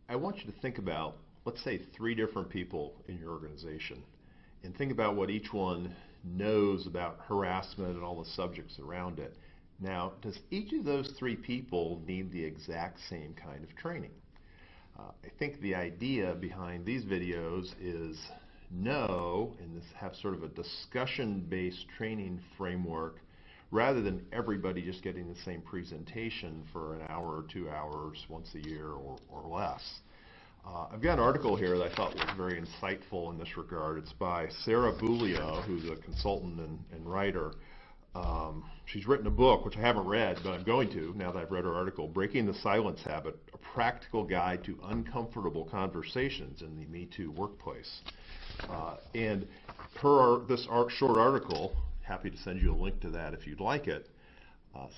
I want you to think about, let's say, three different people in your organization, and think about what each one knows about harassment and all the subjects around it. Now, does each of those three people need the exact same kind of training? I think the idea behind these videos is no, and this have sort of a discussion-based training framework rather than everybody just getting the same presentation for an hour or 2 hours once a year or less. I've got an article here that I thought was very insightful in this regard. It's by Sarah Bulio, who's a consultant and writer. She's written a book, which I haven't read, but I'm going to now that I've read her article, Breaking the Silence Habit, a practical guide to uncomfortable conversations in the Me Too workplace. And this short article, happy to send you a link to that if you'd like it,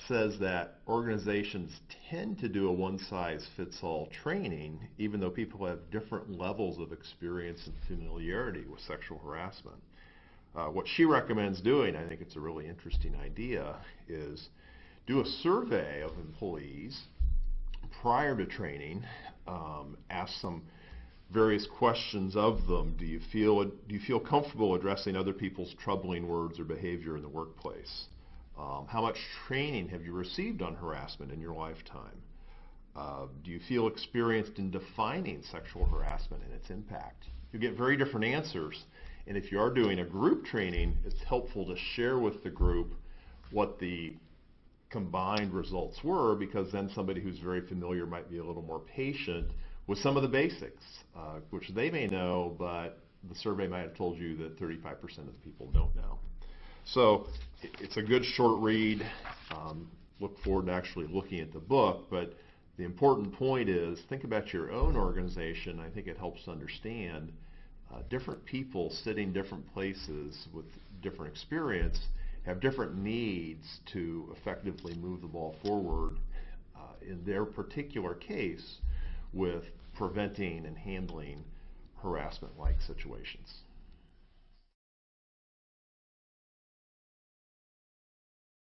says that organizations tend to do a one-size-fits-all training, even though people have different levels of experience and familiarity with sexual harassment. What she recommends doing, I think it's a really interesting idea, is do a survey of employees prior to training, ask some various questions of them. Do you feel comfortable addressing other people's troubling words or behavior in the workplace? How much training have you received on harassment in your lifetime? Do you feel experienced in defining sexual harassment and its impact? You'll get very different answers. And if you are doing a group training, it's helpful to share with the group what the combined results were, because then somebody who's very familiar might be a little more patient with some of the basics, which they may know, but the survey might have told you that 35% of the people don't know. So it's a good short read. Look forward to actually looking at the book, but the important point is think about your own organization. I think it helps to understand different people sitting different places with different experience have different needs to effectively move the ball forward in their particular case with preventing and handling harassment-like situations.